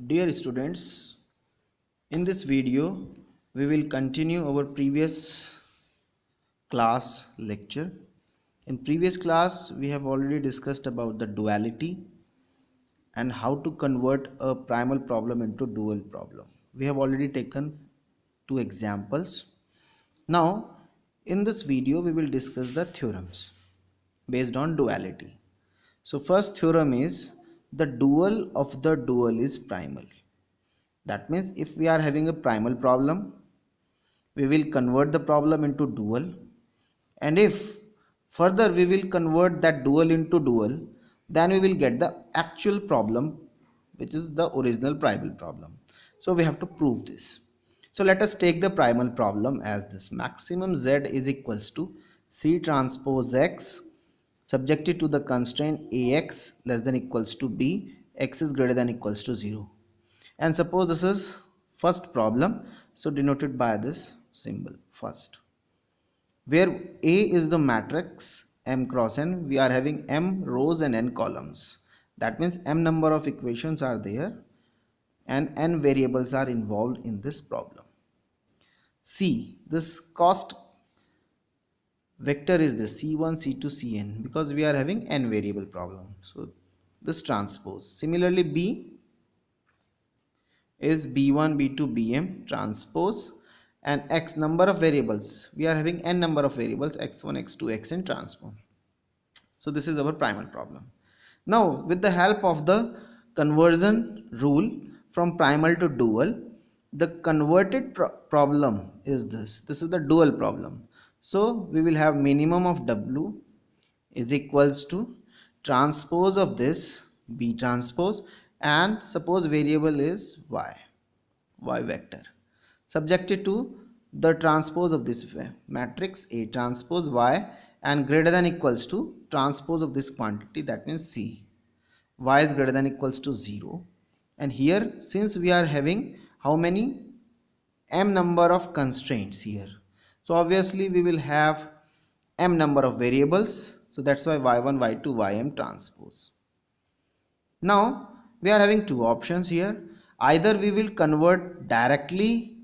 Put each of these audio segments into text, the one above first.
Dear students, in this video we will continue our previous class lecture. In previous class we have already discussed about the duality and how to convert a primal problem into dual problem. We have already taken two examples. Now in this video we will discuss the theorems based on duality. So first theorem is the dual of the dual is primal. That means if we are having a primal problem, we will convert the problem into dual, and if further we will convert that dual into dual, then we will get the actual problem, which is the original primal problem. So we have to prove this. So let us take the primal problem as this: maximum z is equals to c transpose x subjected to the constraint ax less than equals to b, x is greater than equals to 0. And suppose this is first problem, so denoted by this symbol first, where A is the matrix m cross n. We are having m rows and n columns. That means m number of equations are there and n variables are involved in this problem. C, this cost vector is this c1 c2 cn, because we are having n variable problem. So this transpose. Similarly B is b1 b2 bm transpose, and x number of variables, we are having n number of variables x1 x2 xn transpose. So this is our primal problem. Now with the help of the conversion rule from primal to dual, the converted problem is this is the dual problem. So we will have minimum of w is equals to transpose of this b transpose, and suppose variable is y vector, subjected to the transpose of this matrix A transpose y, and greater than equals to transpose of this quantity, that means C. Y is greater than equals to 0, and here since we are having how many m number of constraints here, so obviously we will have m number of variables, so that's why y1 y2 ym transpose. Now we are having two options here: either we will convert directly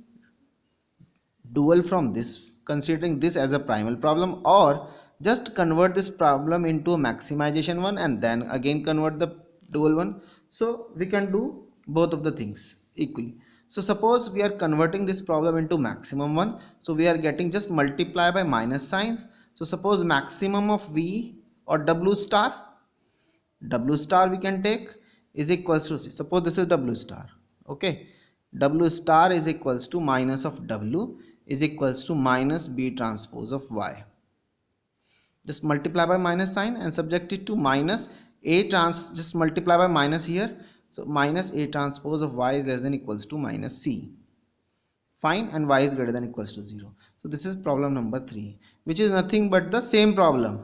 dual from this, considering this as a primal problem, or just convert this problem into a maximization one and then again convert the dual one. So we can do both of the things equally. So suppose we are converting this problem into maximum one, so we are getting just multiply by minus sign. So suppose maximum of v or w star we can take is equals to, suppose this is w star, okay, w star is equals to minus of w is equals to minus b transpose of y. Just multiply by minus sign and subject it to minus a trans, just multiply by minus here, so minus a transpose of y is less than equals to minus c. Fine, and y is greater than equals to 0. So this is problem number 3, which is nothing but the same problem.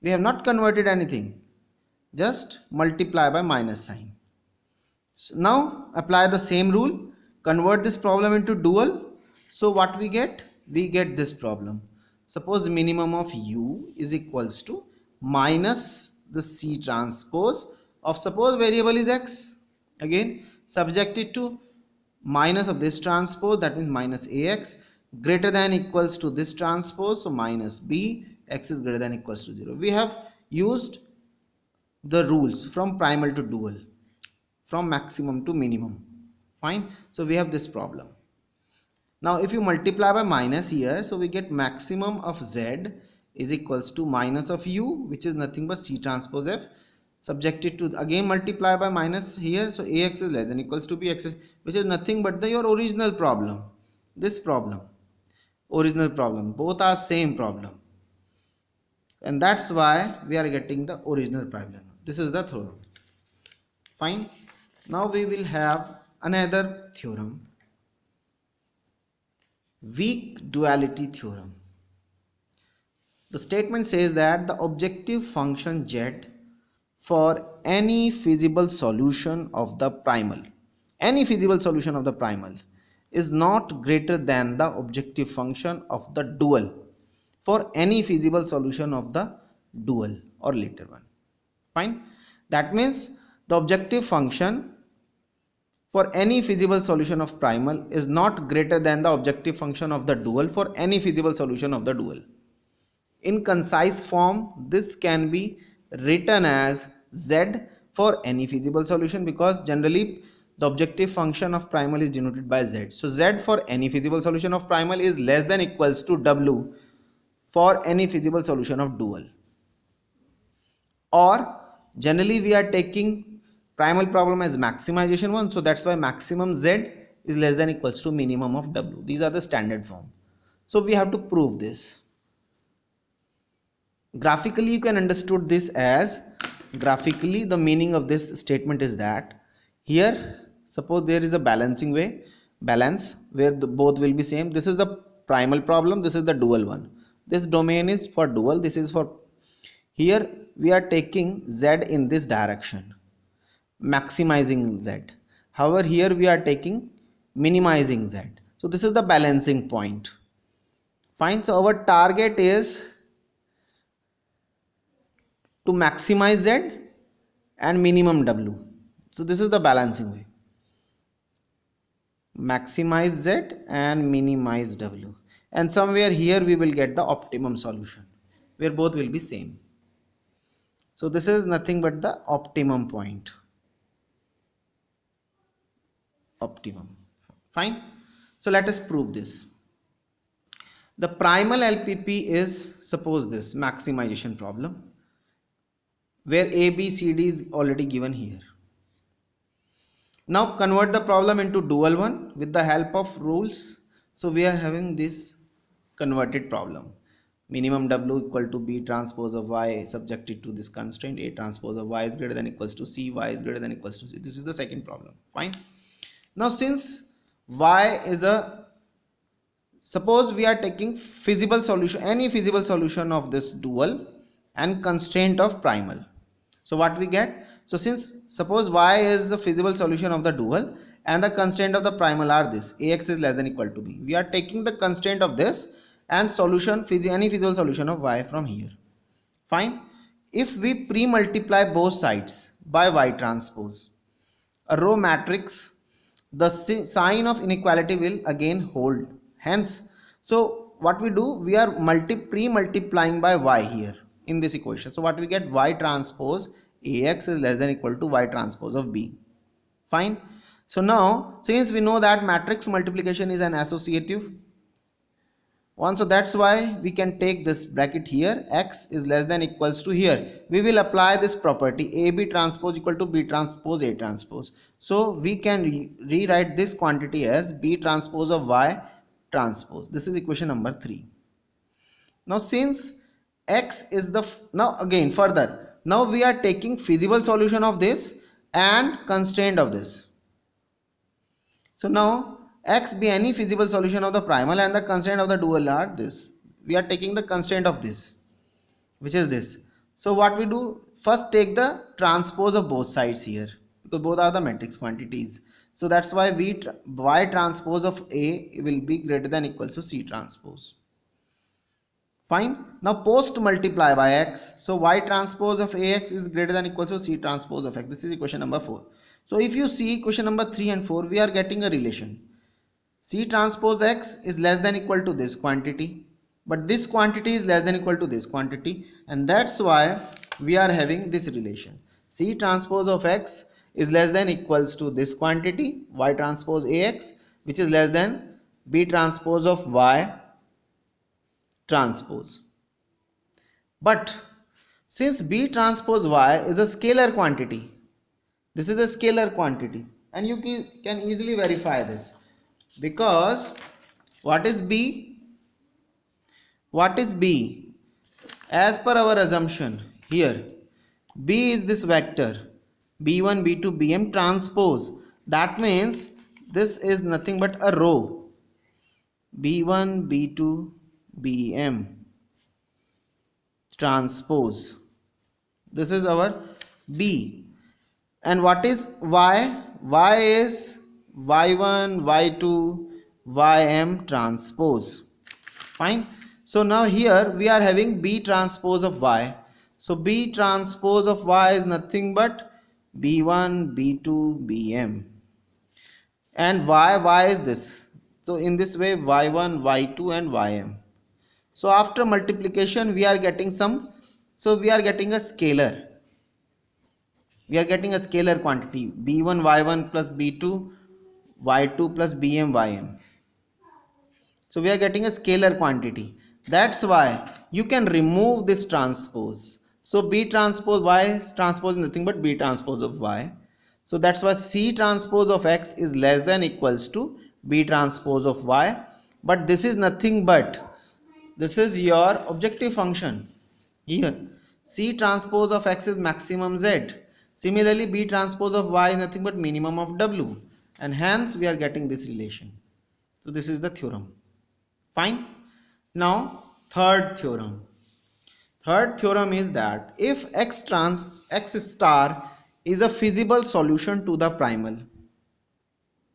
We have not converted anything, just multiply by minus sign. So now apply the same rule, convert this problem into dual. So what we get? We get this problem. Suppose minimum of u is equals to minus the c transpose of, suppose variable is x, again subjected to minus of this transpose, that means minus ax, greater than equals to this transpose, so minus b, x is greater than equals to 0. We have used the rules from primal to dual, from maximum to minimum. Fine, so we have this problem. Now if you multiply by minus here, so we get maximum of z is equals to minus of u, which is nothing but c transpose f, subjected to again multiply by minus here, so ax is less than equals to bx, which is nothing but your original problem. This problem, original problem, both are same problem, and that's why we are getting the original problem. This is the theorem. Fine. Now we will have another theorem, weak duality theorem. The statement says that the objective function z for any feasible solution of the primal, is not greater than the objective function of the dual for any feasible solution of the dual or later one. Fine. That means the objective function for any feasible solution of primal is not greater than the objective function of the dual for any feasible solution of the dual. In concise form, this can be written as Z for any feasible solution, because generally the objective function of primal is denoted by Z. So Z for any feasible solution of primal is less than equals to W for any feasible solution of dual. Or generally we are taking primal problem as maximization one, so that's why maximum Z is less than equals to minimum of W. These are the standard form. So we have to prove this. Graphically you can understood this as, graphically the meaning of this statement is that here suppose there is a balancing way, balance where both will be same. This is the primal problem, this is the dual one. This domain is for dual, this is for, here we are taking Z in this direction, maximizing Z. However here we are taking minimizing Z. So this is the balancing point. Fine. So our target is to maximize Z and minimum W. So this is the balancing way. Maximize Z and minimize W. And somewhere here we will get the optimum solution where both will be same. So this is nothing but the optimum point. Optimum. Fine. So let us prove this. The primal LPP is, suppose this maximization problem, where A, B, C, D is already given here. Now convert the problem into dual one with the help of rules. So we are having this converted problem. Minimum W equal to B transpose of Y subjected to this constraint A transpose of Y is greater than equals to C, Y is greater than equals to C. This is the second problem. Fine. Now since Y is a, suppose we are taking feasible solution, any feasible solution of this dual and constraint of primal. So what we get? So since suppose Y is the feasible solution of the dual and the constraint of the primal are this, Ax is less than equal to B. We are taking the constraint of this and solution, any feasible solution of Y from here. Fine. If we pre-multiply both sides by Y transpose, a row matrix, the sign of inequality will again hold. Hence, so what we do, we are pre-multiplying by Y here in this equation. So what we get, Y transpose Ax is less than equal to Y transpose of B. Fine. So now since we know that matrix multiplication is an associative one, so that's why we can take this bracket here, x is less than equals to, here we will apply this property AB transpose equal to B transpose A transpose. So we can rewrite this quantity as B transpose of Y transpose. This is equation number 3. Now since x is the, now again further, now we are taking feasible solution of this and constraint of this. So now x be any feasible solution of the primal and the constraint of the dual are this. We are taking the constraint of this, which is this. So what we do, first take the transpose of both sides here, because both are the matrix quantities. So that's why Y transpose of A will be greater than equals to C transpose. Fine. Now post multiply by x. So Y transpose of Ax is greater than equals to C transpose of x. This is equation number 4. So if you see equation number 3 and 4, we are getting a relation. C transpose x is less than equal to this quantity, but this quantity is less than equal to this quantity, and that's why we are having this relation. C transpose of x is less than equals to this quantity, Y transpose Ax, which is less than B transpose of Y transpose. But since B transpose Y is a scalar quantity, this is a scalar quantity, and you can easily verify this, because what is B? What is B? As per our assumption here, B is this vector B1, B2, Bm transpose. That means this is nothing but a row B1, B2, Bm transpose. This is our B. And what is Y? Y is Y1, Y2, Ym transpose. Fine. So now here we are having B transpose of Y. So B transpose of Y is nothing but B1, B2, Bm. and y is this. So in this way y1, y2 and ym. So after multiplication we are getting some, so we are getting a scalar, we are getting a scalar quantity b1 y1 plus b2 y2 plus bm ym. So we are getting a scalar quantity. That's why you can remove this transpose. So b transpose y transpose is nothing but b transpose of y. So that's why c transpose of x is less than equals to b transpose of y. But this is nothing but, this is your objective function. Here c transpose of x is maximum z. Similarly b transpose of y is nothing but minimum of w, and hence we are getting this relation. So this is the theorem. Fine. Now third theorem. Third theorem is that if x star is a feasible solution to the primal,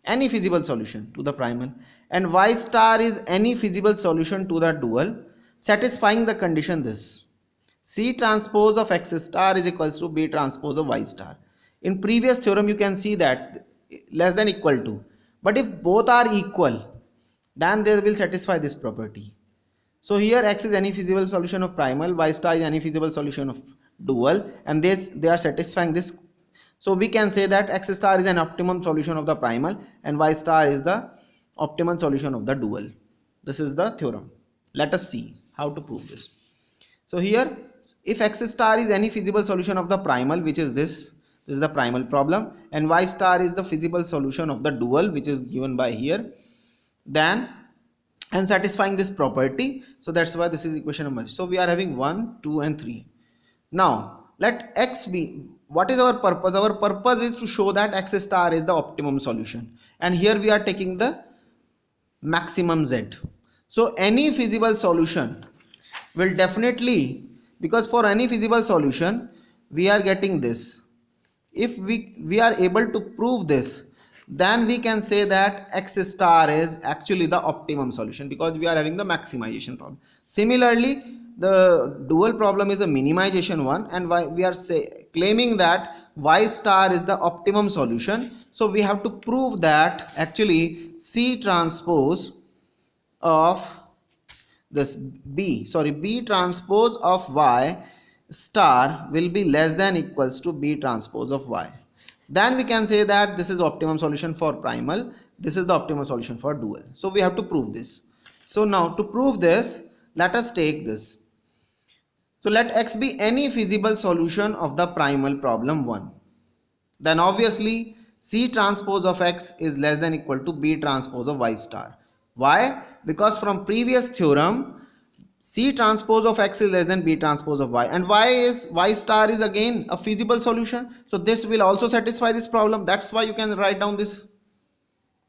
any feasible solution to the primal, and y star is any feasible solution to the dual, satisfying the condition this: C transpose of x star is equals to B transpose of y star. In previous theorem you can see that less than equal to, but if both are equal then they will satisfy this property. So here x is any feasible solution of primal, y star is any feasible solution of dual, and they are satisfying this. So we can say that x star is an optimum solution of the primal and y star is the optimum solution of the dual. This is the theorem. Let us see how to prove this. So here if x star is any feasible solution of the primal, which is this is the primal problem, and y star is the feasible solution of the dual, which is given by here, then and satisfying this property, so that's why this is equation number. So we are having 1, 2 and 3. Now let x be, what is our purpose? Our purpose is to show that x star is the optimum solution, and here we are taking the maximum z. So any feasible solution will definitely, because for any feasible solution we are getting this, if we are able to prove this, then we can say that x star is actually the optimum solution, because we are having the maximization problem. Similarly the dual problem is a minimization one, and we are claiming that y star is the optimum solution. So we have to prove that actually C transpose of this B transpose of y star will be less than equals to B transpose of y. Then we can say that this is optimum solution for primal, this is the optimum solution for dual. So we have to prove this. So now to prove this, let us take this. So let x be any feasible solution of the primal problem 1. Then obviously C transpose of x is less than equal to B transpose of y star. Why? Because from previous theorem C transpose of x is less than B transpose of y, and y star is again a feasible solution. So this will also satisfy this problem. That's why you can write down this.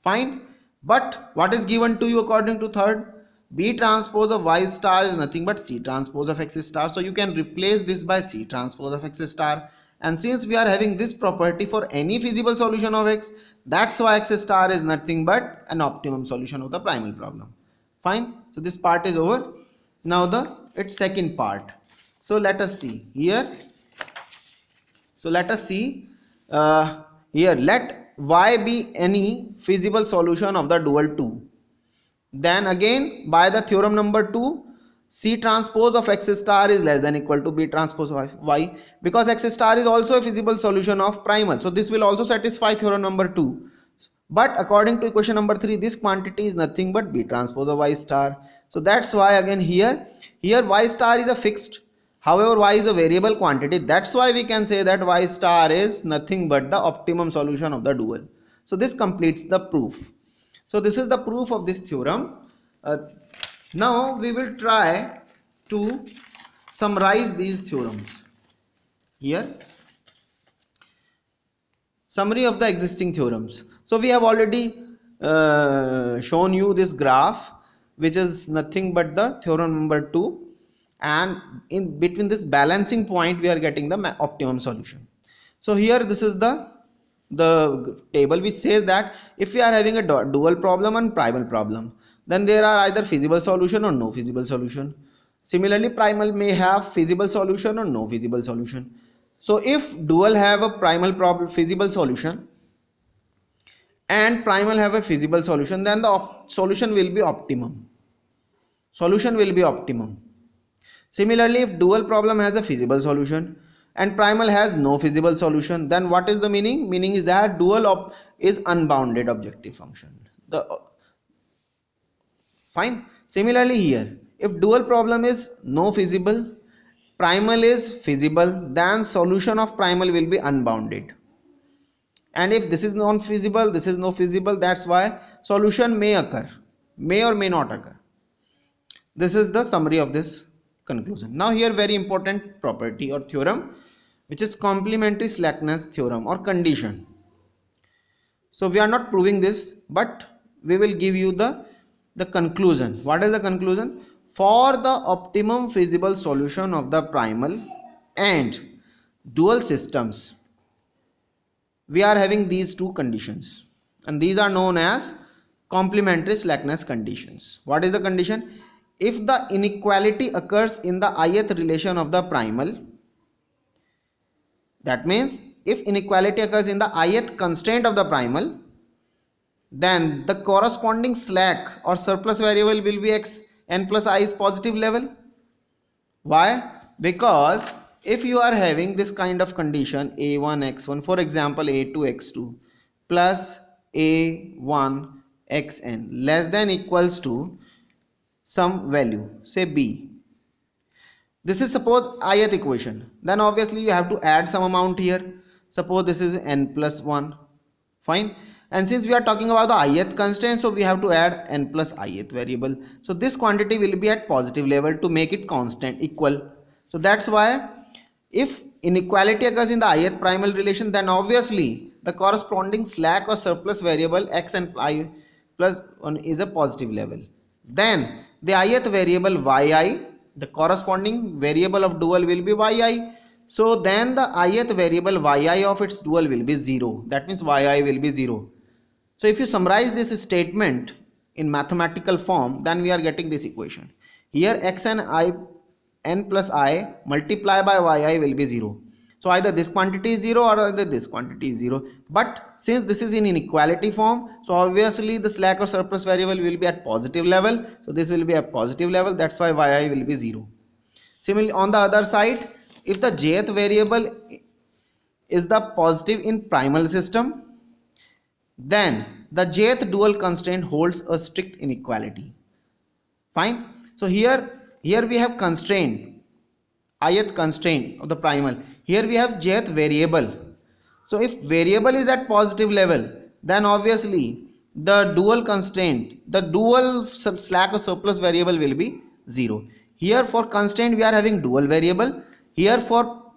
Fine. But what is given to you according to third? B transpose of y star is nothing but C transpose of x star. So you can replace this by C transpose of x star. And since we are having this property for any feasible solution of x, that's why x star is nothing but an optimum solution of the primal problem. Fine. So this part is over. Now its second part. So let us see here. So let us see here. Let y be any feasible solution of the dual 2. Then again by the theorem number 2, C transpose of x star is less than equal to B transpose of y, because x star is also a feasible solution of primal. So this will also satisfy theorem number 2. But according to equation number 3, this quantity is nothing but B transpose of y star. So that's why again here y star is a fixed, however y is a variable quantity. That's why we can say that y star is nothing but the optimum solution of the dual. So this completes the proof. So this is the proof of this theorem. Now we will try to summarize these theorems. Here summary of the existing theorems. So we have already shown you this graph, which is nothing but the theorem number 2, and in between this balancing point we are getting the optimum solution. So here this is the table which says that if we are having a dual problem and primal problem, then there are either feasible solution or no feasible solution. Similarly primal may have feasible solution or no feasible solution. So if dual have a primal problem feasible solution and primal have a feasible solution, then the solution will be optimum. Solution will be optimum. Similarly, if dual problem has a feasible solution and primal has no feasible solution, then what is the meaning? Meaning is that dual is unbounded objective function. Fine. Similarly here, if dual problem is no feasible, primal is feasible, then solution of primal will be unbounded. And if this is non-feasible, this is no feasible, that's why solution may occur, may or may not occur. This is the summary of this conclusion. Now here very important property or theorem, which is complementary slackness theorem or condition. So we are not proving this, but we will give you the conclusion. What is the conclusion? For the optimum feasible solution of the primal and dual systems, we are having these two conditions, and these are known as complementary slackness conditions. What is the condition? If the inequality occurs in the ith relation of the primal, that means if inequality occurs in the ith constraint of the primal, then the corresponding slack or surplus variable will be n plus I is positive level. Why? Because if you are having this kind of condition a1 x1, for example a2 x2 plus a1 xn less than equals to some value, say b, this is suppose ith equation, then obviously you have to add some amount here. Suppose this is n plus 1. Fine. And since we are talking about the ith constraint, so we have to add n plus ith variable. So this quantity will be at positive level to make it constant equal. So that's why if inequality occurs in the ith primal relation, then obviously the corresponding slack or surplus variable x and I plus 1 is a positive level. Then the ith variable yi, the corresponding variable of dual will be yi. So then the ith variable yi of its dual will be 0. That means yi will be 0. So if you summarize this statement in mathematical form, then we are getting this equation. Here x and I, n plus I multiply by yi will be 0. So either this quantity is 0 or either this quantity is 0. But since this is in inequality form, so obviously the slack or surplus variable will be at positive level. So this will be a positive level. That's why yi will be 0. Similarly, on the other side, if the jth variable is the positive in primal system, then the jth dual constraint holds a strict inequality. Fine. So here we have constraint, ith constraint of the primal. Here we have jth variable. So if variable is at positive level, then obviously the dual constraint, the dual slack or surplus variable will be 0. Here for constraint we are having dual variable. Here for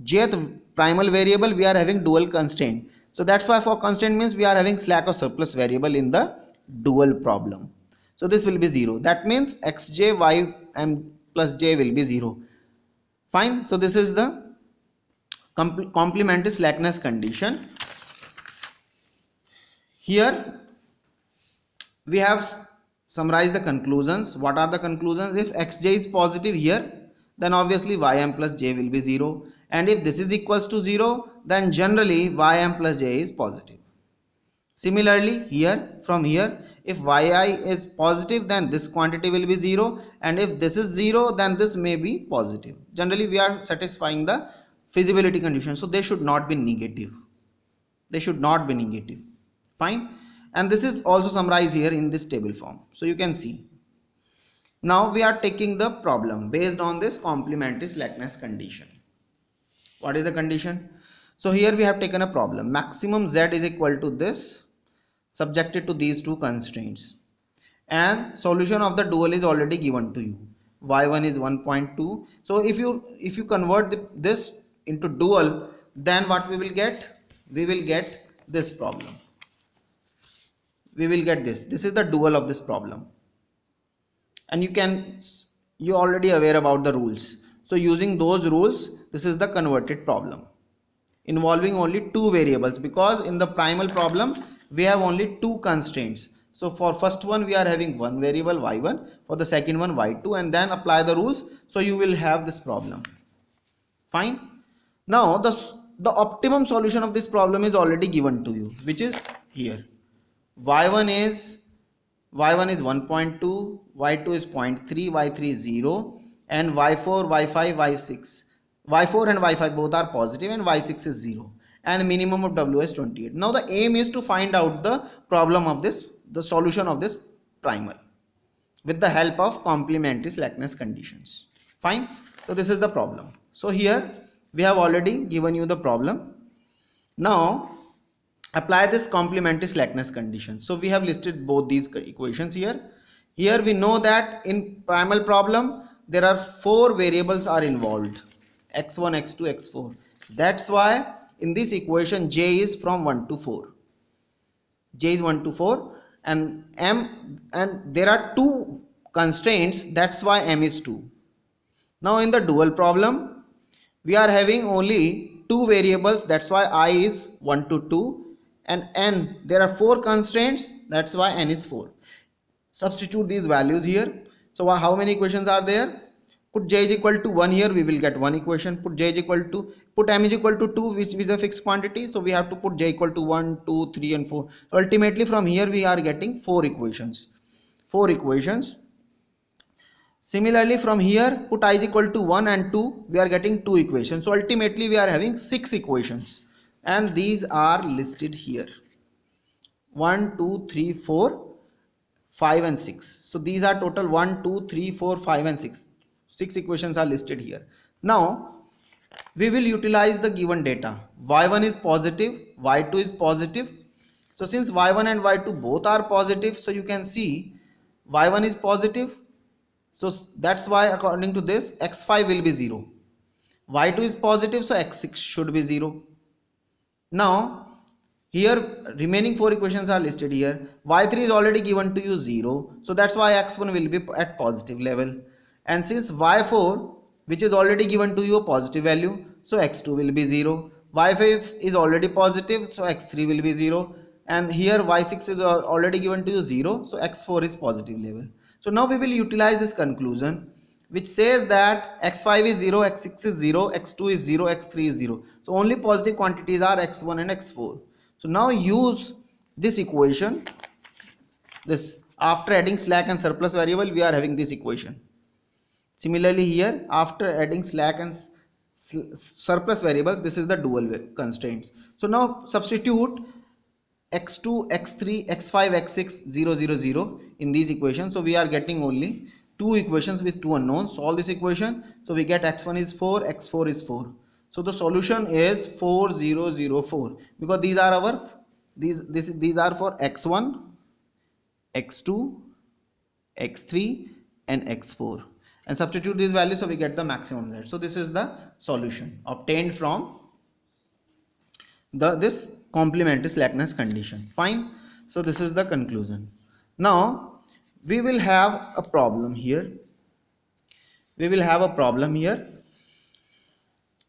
jth primal variable we are having dual constraint. So that's why for constraint means we are having slack or surplus variable in the dual problem. So this will be 0. That means xj y m plus j will be 0. Fine. So this is the complementary slackness condition. Here we have summarized the conclusions. What are the conclusions? If xj is positive here, then obviously ym plus j will be 0. And if this is equals to 0, then generally ym plus j is positive. Similarly here, from here, if yi is positive, then this quantity will be 0, and if this is 0, then this may be positive. Generally we are satisfying the feasibility condition, so they should not be negative. They should not be negative. Fine. And this is also summarized here in this table form, so you can see. Now we are taking the problem based on this complementary slackness condition. What is the condition? So here we have taken a problem. Maximum z is equal to this, subjected to these two constraints, and solution of the dual is already given to you. Y1 is 1.2. So if you convert this into dual, then what we will get? We will get this problem. We will get this. This is the dual of this problem. And you already aware about the rules. So using those rules, this is the converted problem involving only two variables, because in the primal problem we have only two constraints. So for first one we are having one variable y1, for the second one y2, and then apply the rules, so you will have this problem. Fine. Now the optimum solution of this problem is already given to you, which is here. y1 is y1 is 1.2, y2 is 0.3, y3 is 0, and y4, y5, y6, y4 and y5 both are positive, and y6 is 0, and minimum of w is 28. Now the aim is to find out the problem of this, the solution of this primal, with the help of complementary slackness conditions. Fine. So this is the problem. So here we have already given you the problem. Now apply this complementary slackness condition. So we have listed both these equations here. Here we know that in primal problem there are 4 variables are involved: x1, x2, x4. That's why in this equation j is from 1 to 4. J is 1 to 4, and m, and there are 2 constraints, that's why m is 2. Now in the dual problem we are having only 2 variables, that's why I is 1 to 2, and n there are 4 constraints, that's why n is 4. Substitute these values here. So how many equations are there? Put j is equal to 1 here, we will get one equation. Put j is equal to, put m is equal to 2, which is a fixed quantity, so we have to put j equal to 1, 2, 3 and 4. So ultimately from here we are getting 4 equations. 4 equations. Similarly from here put I is equal to 1 and 2, we are getting 2 equations. So ultimately we are having 6 equations, and these are listed here: 1, 2, 3, 4, 5 and 6. So these are total 1, 2, 3, 4, 5 and 6. 6 equations are listed here. Now we will utilize the given data. y1 is positive, y2 is positive. So since y1 and y2 both are positive, so you can see y1 is positive, so that's why according to this x5 will be 0. y2 is positive, so x6 should be 0. Now here remaining 4 equations are listed here. y3 is already given to you 0, so that's why x1 will be at positive level. And since y4, which is already given to you a positive value, so x2 will be 0. y5 is already positive, so x3 will be 0. And here y6 is already given to you 0, so x4 is positive level. So now we will utilize this conclusion, which says that x5 is 0, x6 is 0, x2 is 0, x3 is 0. So only positive quantities are x1 and x4. So now use this equation, this after adding slack and surplus variable we are having this equation. Similarly here after adding slack and surplus variables, this is the dual constraints. So now substitute x2, x3, x5, x6, 0, 0, 0 in these equations. So we are getting only 2 equations with 2 unknowns. Solve this equation. So we get x1 is 4, x4 is 4. So the solution is 4, 0, 0, 4, because these are our these are for x1, x2, x3 and x4, and substitute these values, so we get the maximum there. So this is the solution obtained from this complementary slackness condition. Fine. So this is the conclusion. Now we will have a problem here.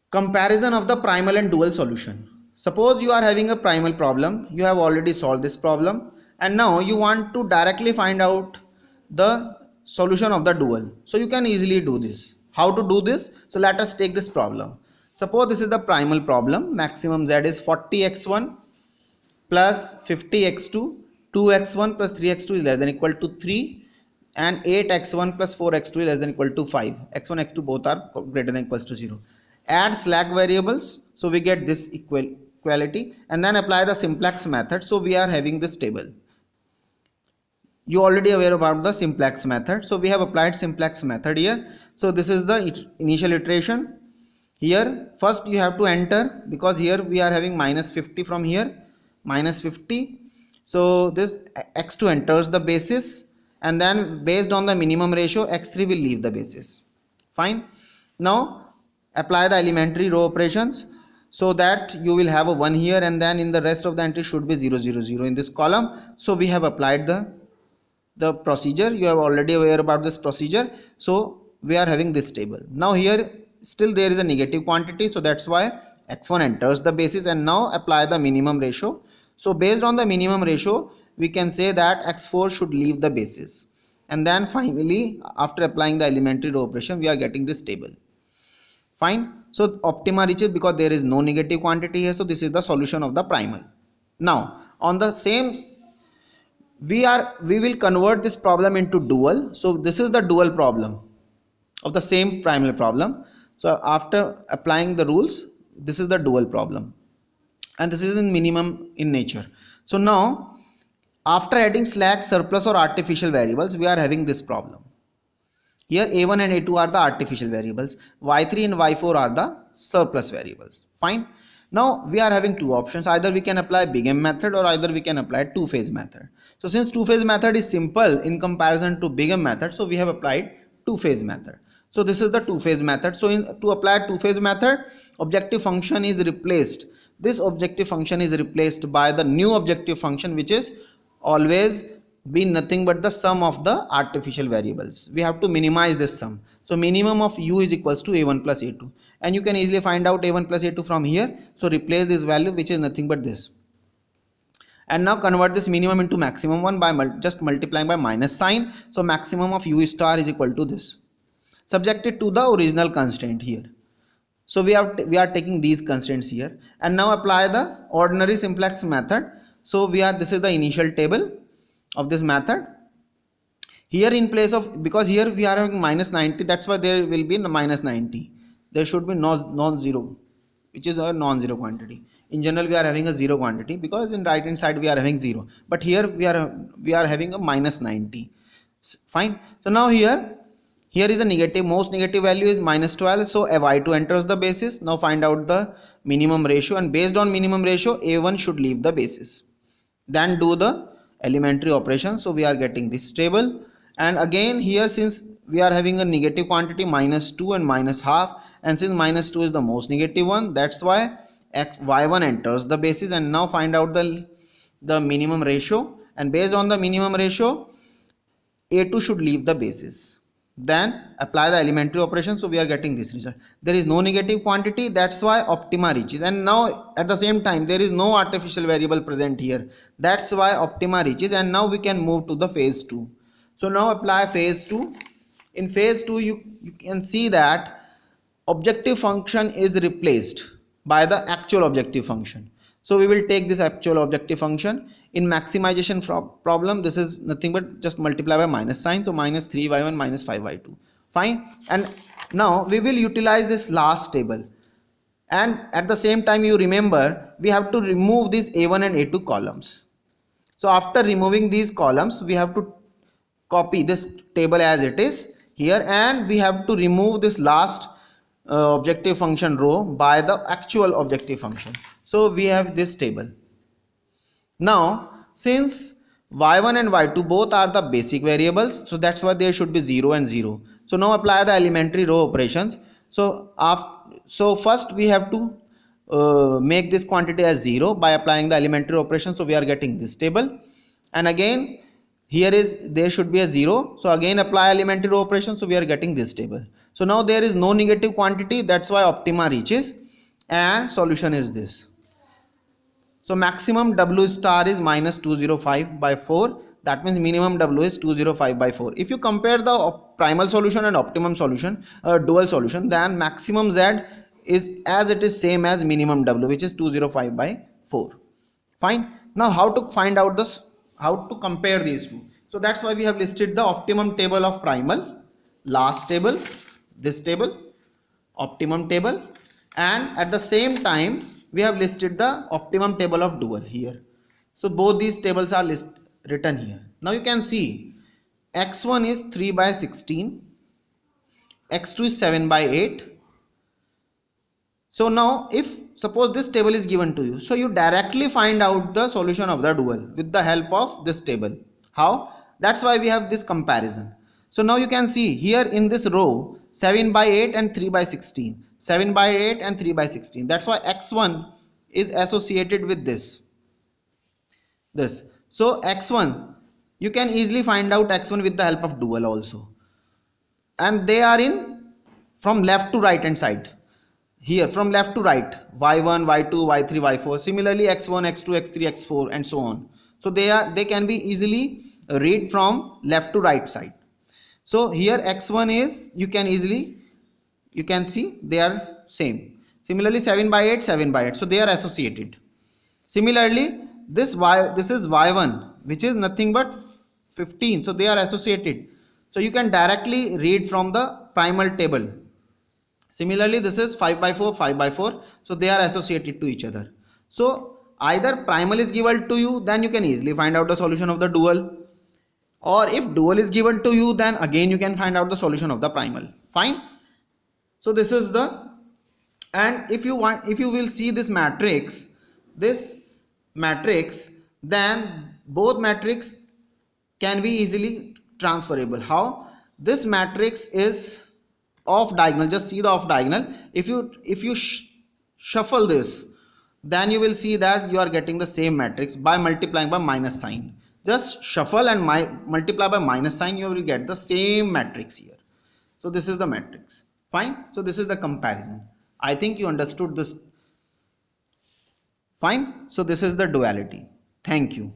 Comparison of the primal and dual solution. Suppose you are having a primal problem, you have already solved this problem, and now you want to directly find out the solution of the dual. So you can easily do this. How to do this? So let us take this problem. Suppose this is the primal problem. Maximum z is 40x1 plus 50x2, 2x1 plus 3x2 is less than equal to 3, and 8x1 plus 4x2 is less than equal to 5. x1, x2 both are greater than equals to 0. Add slack variables, so we get this equality, and then apply the simplex method. So we are having this table. You already aware about the simplex method, so we have applied simplex method here. So this is the initial iteration. Here first you have to enter, because here we are having minus 50 from here, minus 50. So this x2 enters the basis, and then based on the minimum ratio x3 will leave the basis. Fine. Now apply the elementary row operations, so that you will have a 1 here, and then in the rest of the entry should be 0, 0, 0 in this column. So we have applied the procedure. You are already aware about this procedure, so we are having this table. Now here still there is a negative quantity, so that's why x1 enters the basis, and now apply the minimum ratio. So based on the minimum ratio we can say that x4 should leave the basis, and then finally after applying the elementary row operation we are getting this table. Fine. So optima reaches because there is no negative quantity here. So this is the solution of the primal. Now on the same we will convert this problem into dual. So this is the dual problem of the same primal problem. So after applying the rules, this is the dual problem, and this is in minimum in nature. So now after adding slack, surplus or artificial variables, we are having this problem. Here a1 and a2 are the artificial variables, y3 and y4 are the surplus variables. Fine. Now we are having two options. Either we can apply big M method or either we can apply two-phase method. So since two-phase method is simple in comparison to big M method, so we have applied two-phase method. So this is the two-phase method. So to apply two-phase method, objective function is replaced. This objective function is replaced by the new objective function, which is always be nothing but the sum of the artificial variables. We have to minimize this sum. So minimum of u is equals to a1 plus a2, and you can easily find out a1 plus a2 from here. So replace this value, which is nothing but this, and now convert this minimum into maximum one by just multiplying by minus sign. So maximum of u star is equal to this, subjected to the original constraint here. So we are taking these constraints here, and now apply the ordinary simplex method. So this is the initial table of this method. Here in place of, because here we are having minus 90, that's why there will be minus 90. There should be non-zero, which is a non-zero quantity. In general, we are having a zero quantity because in right hand side we are having 0, but here we are having a minus 90. Fine. So now here is a negative, most negative value is minus 12. So y2 enters the basis. Now find out the minimum ratio, and based on minimum ratio, a1 should leave the basis. Then do the elementary operation. So we are getting this table, and again here, since we are having a negative quantity minus 2 and minus half, and since minus 2 is the most negative one, that's why y1 enters the basis. And now find out the minimum ratio, and based on the minimum ratio, a2 should leave the basis. Then apply the elementary operation. So we are getting this result. There is no negative quantity, that's why optima reaches. And now at the same time, there is no artificial variable present here, that's why optima reaches. And now we can move to the phase 2. So now apply phase 2. In phase 2, you can see that objective function is replaced by the actual objective function. So we will take this actual objective function. In maximization problem, this is nothing but just multiply by minus sign. So minus 3y1 minus 5y2. Fine. And now we will utilize this last table. And at the same time, you remember, we have to remove these a1 and a2 columns. So after removing these columns, we have to copy this table as it is here, and we have to remove this last objective function row by the actual objective function. So we have this table. Now since y1 and y2 both are the basic variables, so that's why there should be 0 and 0. So now apply the elementary row operations. So first we have to make this quantity as 0 by applying the elementary operation. So we are getting this table, and again here there should be a 0. So again apply elementary row operation. So we are getting this table. So now there is no negative quantity, that's why optima reaches, and solution is this. So maximum W star is minus 205 by 4. That means minimum W is 205 by 4. If you compare the primal solution and optimum solution, dual solution, then maximum Z is as it is same as minimum W, which is 205 by 4. Fine. Now how to find out this, how to compare these two? So that's why we have listed the optimum table of primal, last table, this table, optimum table, and at the same time we have listed the optimum table of dual here. So both these tables are written here. Now you can see x1 is 3 by 16, x2 is 7 by 8. So now if suppose this table is given to you, so you directly find out the solution of the dual with the help of this table. How? That's why we have this comparison. So now you can see here in this row 7 by 8 and 3 by 16, 7 by 8 and 3 by 16. That's why x1 is associated with this. So x1, you can easily find out x1 with the help of dual also, and they are in from left to right hand side. Here from left to right, y1, y2, y3, y4. Similarly x1, x2, x3, x4 and so on. So they can be easily read from left to right side. So here x1 is, you can see they are same. Similarly 7 by 8, 7 by 8. So they are associated. Similarly this is y1, which is nothing but 15. So they are associated. So you can directly read from the primal table. Similarly, this is 5 by 4, 5 by 4. So they are associated to each other. So either primal is given to you, then you can easily find out the solution of the dual. Or if dual is given to you, then again you can find out the solution of the primal. Fine. So this is the, and if you will see this matrix, then both matrix can be easily transferable. How? This matrix is off diagonal. Just see the off diagonal. If you shuffle this, then you will see that you are getting the same matrix by multiplying by minus sign. Just shuffle and multiply by minus sign, you will get the same matrix here. So this is the matrix. Fine. So this is the comparison. I think you understood this. Fine. So this is the duality. Thank you.